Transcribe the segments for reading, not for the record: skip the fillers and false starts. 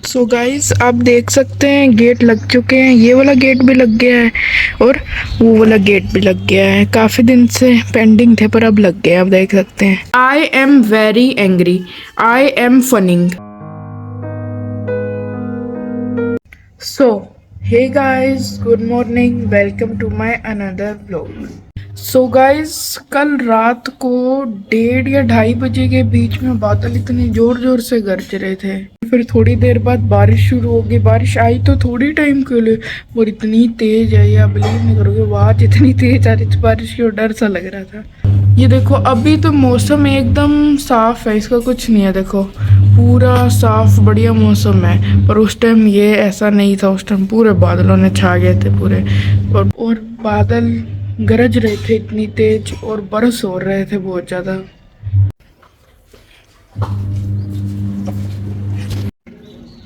So guys आप देख सकते हैं गेट लग चुके हैं। ये वाला गेट भी लग गया है और वो वाला गेट भी लग गया है। काफ़ी दिन से पेंडिंग थे पर अब लग गए। आप देख सकते हैं। I am very angry, I am fuming. So hey guys, good morning, welcome to my another vlog. So guys कल रात को 1:30 या 2:30 बजे के बीच में बादल इतने जोर जोर से गरज रहे थे। फिर थोड़ी देर बाद बारिश शुरू हो गई। बारिश आई तो थोड़ी टाइम के लिए और इतनी तेज आई, आप बिलीव नहीं करोगे, आवाज इतनी तेज आ रही थी बारिश की और डर सा लग रहा था। ये देखो अभी तो मौसम एकदम साफ है, इसका कुछ नहीं है। देखो पूरा साफ बढ़िया मौसम है, पर उस टाइम ये ऐसा नहीं था। उस टाइम पूरे बादलों ने छा गए थे पूरे, और बादल गरज रहे थे इतनी तेज और बरस हो रहे थे बहुत ज्यादा।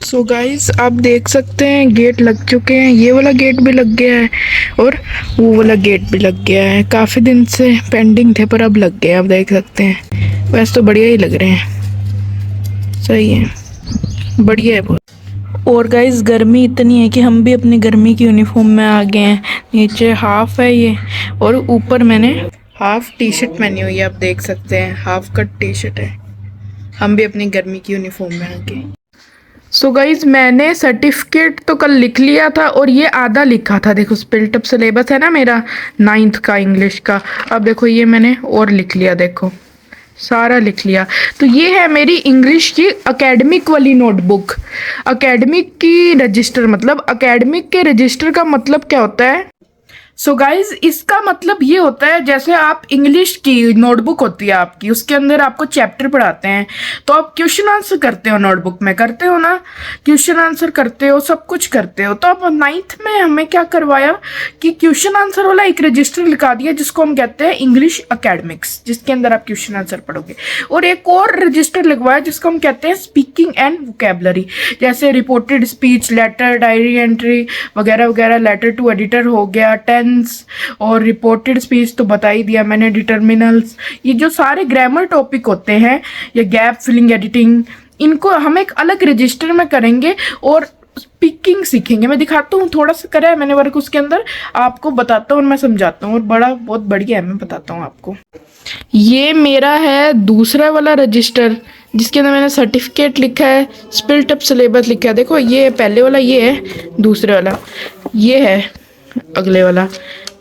सो गाइस आप देख सकते हैं गेट लग चुके हैं। ये वाला गेट भी लग गया है और वो वाला गेट भी लग गया है। काफ़ी दिन से पेंडिंग थे पर अब लग गए। आप देख सकते हैं। वैसे तो बढ़िया ही लग रहे हैं, सही है, बढ़िया है बहुत। और गाइस गर्मी इतनी है कि हम भी अपनी गर्मी की यूनिफॉर्म में आ गए हैं। नीचे हाफ है ये और ऊपर मैंने हाफ टी शर्ट पहनी हुई है। आप देख सकते हैं हाफ कट टी शर्ट है। हम भी अपनी गर्मी की यूनिफॉर्म में आ गए। सो गाइज मैंने सर्टिफिकेट तो कल लिख लिया था और ये आधा लिखा था। देखो स्पिल्ट अप सिलेबस है ना मेरा 9th का इंग्लिश का। अब देखो ये मैंने और लिख लिया, देखो सारा लिख लिया। तो ये है मेरी इंग्लिश की एकेडमिक वाली नोटबुक। एकेडमिक की रजिस्टर, मतलब एकेडमिक के रजिस्टर का मतलब क्या होता है? सो गाइज इसका मतलब ये होता है जैसे आप इंग्लिश की नोटबुक होती है आपकी, उसके अंदर आपको चैप्टर पढ़ाते हैं तो आप क्वेश्चन आंसर करते हो नोटबुक में, करते हो ना, क्वेश्चन आंसर करते हो, सब कुछ करते हो। तो अब 9th में हमें क्या करवाया कि क्वेश्चन आंसर वाला एक रजिस्टर लिखा दिया जिसको हम कहते हैं इंग्लिश एकेडमिक्स, जिसके अंदर आप क्वेश्चन आंसर पढ़ोगे। और एक और रजिस्टर लगवाया जिसको हम कहते हैं स्पीकिंग एंड वोकैबुलरी, जैसे reported speech, letter, diary entry वगैरह वगैरह। लेटर टू एडिटर हो गया, टेंस और रिपोर्टेड स्पीच तो बता ही दिया मैंने, डिटर्मिनल्स, ये जो सारे ग्रामर टॉपिक होते हैं, या गैप फिलिंग, एडिटिंग, इनको हम एक अलग रजिस्टर में करेंगे और स्पीकिंग सीखेंगे। मैं दिखाता हूँ, थोड़ा सा करा है मैंने वर्क उसके अंदर, आपको बताता हूँ और मैं समझाता हूँ, और बड़ा बहुत बढ़िया है, मैं बताता हूँ आपको। ये मेरा है दूसरा वाला रजिस्टर जिसके अंदर मैंने सर्टिफिकेट लिखा है, स्पिल्ट अप सिलेबस लिखा है। देखो ये पहले वाला, ये है दूसरे वाला, ये है अगले वाला।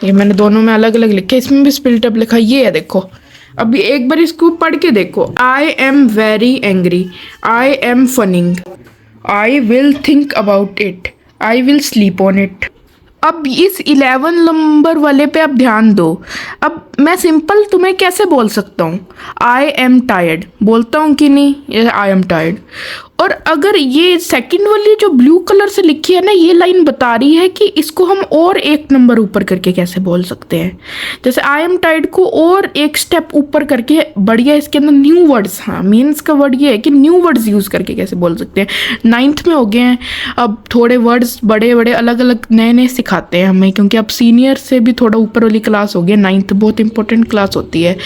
ये मैंने दोनों में अलग अलग लिखे, इसमें भी स्पिल्ट अप लिखा, ये है देखो। अभी एक बार इसको पढ़ के देखो। I am very angry, I am fuming, I will think about it, I will sleep on it. अब इस 11 नंबर वाले पे आप ध्यान दो। अब मैं सिंपल तुम्हें कैसे बोल सकता हूँ? आई एम टायर्ड बोलता हूँ कि नहीं? I am tired. और अगर ये सेकंड वाली जो ब्लू कलर से लिखी है ना, ये लाइन बता रही है कि इसको हम और एक नंबर ऊपर करके कैसे बोल सकते हैं। जैसे आई एम टायर्ड को और एक स्टेप ऊपर करके बढ़िया इसके अंदर न्यू वर्ड्स, हाँ मीन्स का वर्ड ये है कि न्यू वर्ड्स यूज़ करके कैसे बोल सकते हैं। 9th में हो गए हैं, अब थोड़े वर्ड्स बड़े बड़े अलग अलग नए नए सिखाते हैं हमें, क्योंकि अब सीनियर से भी थोड़ा ऊपर वाली क्लास हो गई। 9th बहुत इंपॉर्टेंट क्लास होती है।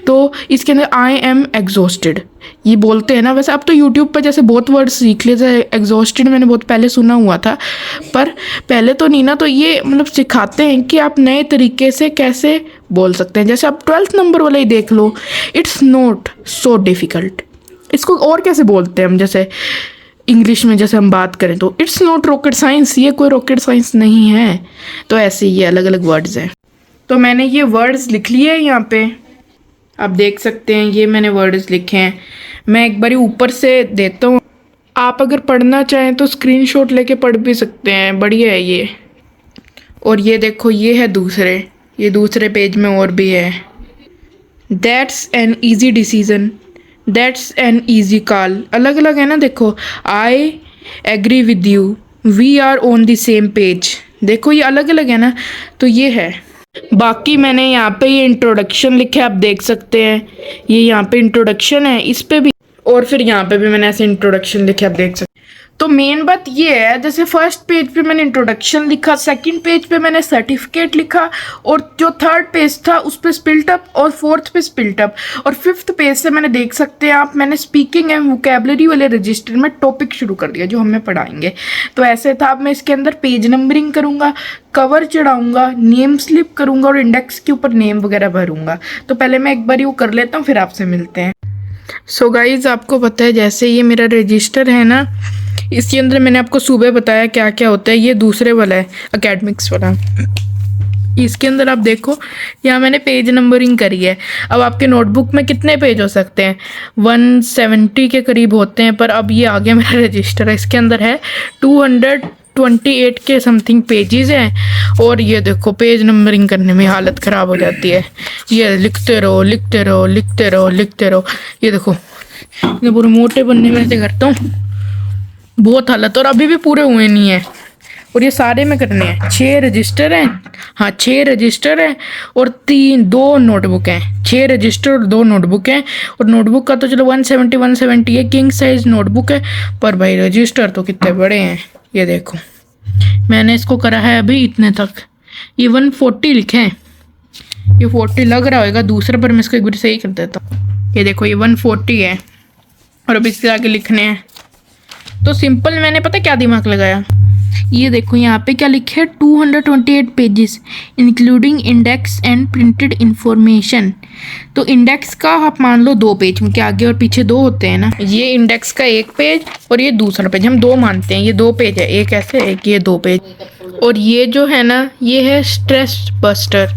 तो इसके अंदर आई एम एग्जॉस्टेड ये बोलते हैं ना। वैसे अब तो यूट्यूब पर जैसे बहुत वर्ड सीख लिए थे। एग्जॉस्टेड मैंने बहुत पहले सुना हुआ था, पर पहले तो नहीं ना। तो ये मतलब सिखाते हैं कि आप नए तरीके से कैसे बोल सकते हैं। जैसे आप 12th नंबर वाला ही देख लो, इट्स नॉट सो डिफ़िकल्ट। इसको और कैसे बोलते हैं हम? जैसे इंग्लिश में जैसे हम बात करें तो इट्स नॉट रॉकेट साइंस, ये कोई रॉकेट साइंस नहीं है। तो ऐसे ये अलग अलग वर्ड्स हैं। तो मैंने ये वर्ड्स लिख लिए हैं यहाँ पे, आप देख सकते हैं। ये मैंने वर्ड्स लिखे हैं। मैं एक बारी ऊपर से देता हूँ, आप अगर पढ़ना चाहें तो स्क्रीनशॉट लेके पढ़ भी सकते हैं, बढ़िया है ये। और ये देखो, ये है दूसरे, ये दूसरे पेज में और भी है। That's an easy decision, that's an easy call, अलग अलग है ना। देखो I agree with you, we are on the same page, देखो ये अलग अलग है ना। तो ये है। बाकी मैंने यहाँ पे ये इंट्रोडक्शन लिखा है, आप देख सकते हैं। ये यहाँ पे इंट्रोडक्शन है, इस पे भी, और फिर यहाँ पे भी मैंने ऐसे इंट्रोडक्शन लिखे, आप देख सकते हैं। तो मेन बात ये है, जैसे फर्स्ट पेज पे मैंने इंट्रोडक्शन लिखा, सेकंड पेज पे मैंने सर्टिफिकेट लिखा, और जो थर्ड पेज था उस पे स्पिल्ट अप, और फोर्थ पे स्पिल्ट अप, और फिफ्थ पेज से मैंने देख सकते हैं आप, मैंने स्पीकिंग एंड वोकैबुलरी वाले रजिस्टर में टॉपिक शुरू कर दिया जो हमें पढ़ाएंगे। तो ऐसे था, अब मैं इसके अंदर पेज नंबरिंग करूँगा, कवर चढ़ाऊँगा, नेम स्लिप करूँगा और इंडेक्स के ऊपर नेम वगैरह भरूँगा। तो पहले मैं एक बार वो कर लेता हूँ, फिर आपसे मिलते हैं। सो गाइज, आपको पता है जैसे ये मेरा रजिस्टर है ना, इसके अंदर मैंने आपको सुबह बताया क्या क्या होता है। ये दूसरे वाला है, एकेडमिक्स वाला। इसके अंदर आप देखो, यहाँ मैंने पेज नंबरिंग करी है। अब आपके नोटबुक में कितने पेज हो सकते हैं? 170 के करीब होते हैं, पर अब ये आ गया मेरा रजिस्टर है, इसके अंदर है 228 के समथिंग पेजेस हैं। और ये देखो, पेज नंबरिंग करने में हालत ख़राब हो जाती है। ये लिखते रहो लिखते रहो लिखते रहो लिखते रहो। ये देखो, मैं पूरे मोटे बनने में ऐसे करता हूँ, बहुत हालत, और अभी भी पूरे हुए नहीं है। और ये सारे में करने हैं। 6 रजिस्टर हैं, हाँ 6 रजिस्टर हैं, और 2 नोटबुक हैं। 6 रजिस्टर और 2 नोटबुक हैं। और नोटबुक का तो चलो 170 है, किंग साइज नोटबुक है, पर भाई रजिस्टर तो कितने बड़े हैं। ये देखो, मैंने इसको करा है अभी इतने तक, ये 140 लिखे हैं। ये 40 लग रहा होगा दूसरे पर, मैं इसको एक बार सही कर देता हूँ। ये देखो, ये 140 है, और अब इसके आगे लिखने हैं। तो सिंपल मैंने पता क्या दिमाग लगाया, ये देखो यहाँ पे क्या लिखे है, 228 pages including index and printed information. तो इंडेक्स का आप मान लो 2 पेज, क्योंकि आगे और पीछे 2 होते हैं ना। ये इंडेक्स का 1 पेज और ये दूसरा पेज, हम 2 मानते हैं। ये 2 पेज है, एक ऐसे एक ये 2 पेज। और ये जो है ना, ये है स्ट्रेस बस्टर,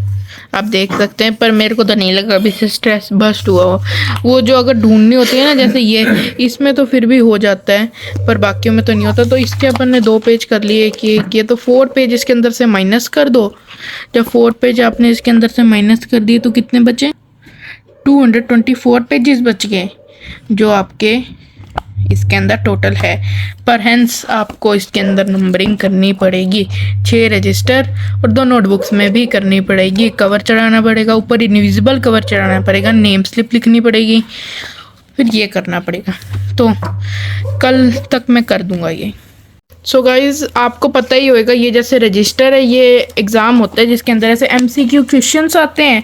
आप देख सकते हैं। पर मेरे को तो नहीं लगा अभी से स्ट्रेस बस्ट हुआ हो। वो जो अगर ढूंढनी होती है ना, जैसे ये, इसमें तो फिर भी हो जाता है, पर बाकियों में तो नहीं होता। तो इसके अपन ने 2 पेज कर लिए कि ये तो 4 पेज इसके अंदर से माइनस कर दो। जब 4 पेज आपने इसके अंदर से माइनस कर दिए तो कितने बचे? 224 पेजेस बच गए, जो आपके इसके अंदर टोटल है। पर हेंस आपको इसके अंदर नंबरिंग करनी पड़ेगी, 6 रजिस्टर और 2 नोटबुक्स में भी करनी पड़ेगी। कवर चढ़ाना पड़ेगा, ऊपर इनविजिबल कवर चढ़ाना पड़ेगा, नेम स्लिप लिखनी पड़ेगी, फिर ये करना पड़ेगा। तो कल तक मैं कर दूंगा ये। सो गाइज़, आपको पता ही होगा, ये जैसे रजिस्टर है, ये एग्ज़ाम होता है जिसके अंदर ऐसे MCQ क्वेश्चंस आते हैं।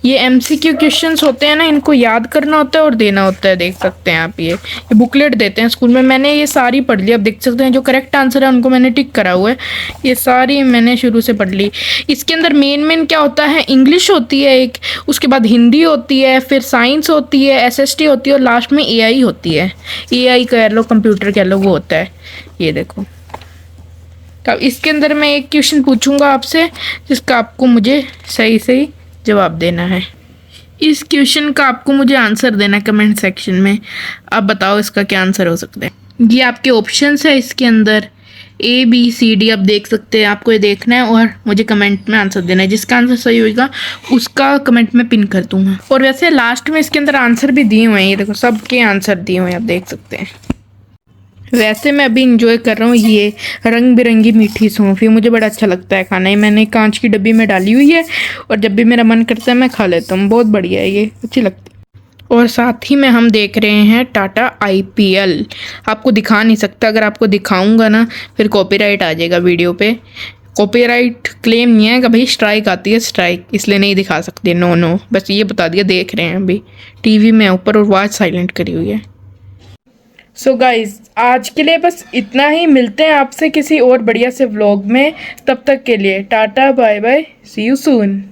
ये MCQ क्वेश्चंस होते हैं ना, इनको याद करना होता है और देना होता है। देख सकते हैं आप, ये बुकलेट देते हैं स्कूल में। मैंने ये सारी पढ़ ली, अब देख सकते हैं जो करेक्ट आंसर है उनको मैंने टिक करा हुआ है। ये सारी मैंने शुरू से पढ़ ली। इसके अंदर मेन क्या होता है, इंग्लिश होती है एक, उसके बाद हिंदी होती है, फिर साइंस होती है, SST होती है, और लास्ट में AI होती है। AI कह लो, कंप्यूटर कह लो, वो होता है। ये देखो, अब इसके अंदर मैं एक क्वेश्चन पूछूंगा आपसे, जिसका आपको मुझे सही सही जवाब देना है। इस क्वेश्चन का आपको मुझे आंसर देना है कमेंट सेक्शन में। आप बताओ इसका क्या आंसर हो सकता है। ये आपके ऑप्शंस है इसके अंदर, ABCD आप देख सकते हैं। आपको ये देखना है और मुझे कमेंट में आंसर देना है। जिसका आंसर सही होगा उसका कमेंट में पिन कर दूंगा। और वैसे लास्ट में इसके अंदर आंसर भी दिए हुए हैं, ये देखो सबके आंसर दिए हुए हैं, आप देख सकते हैं। वैसे मैं अभी इंजॉय कर रहा हूँ ये रंग बिरंगी मीठी सौंफ, ये मुझे बड़ा अच्छा लगता है खाना। ये मैंने कांच की डब्बी में डाली हुई है, और जब भी मेरा मन करता है मैं खा लेता हूँ। बहुत बढ़िया है, ये अच्छी लगती है। और साथ ही में हम देख रहे हैं टाटा IPL। आपको दिखा नहीं सकता, अगर आपको दिखाऊंगा ना फिर कॉपीराइट आ जाएगा वीडियो पे। कॉपीराइट क्लेम नहीं है कि भाई, स्ट्राइक आती है, स्ट्राइक, इसलिए नहीं दिखा सकते। नो, बस ये बता दिया। देख रहे हैं अभी TV में ऊपर, और आवाज़ साइलेंट करी हुई है। सो गाइज, आज के लिए बस इतना ही। मिलते हैं आपसे किसी और बढ़िया से व्लॉग में। तब तक के लिए tata bye bye, see you soon.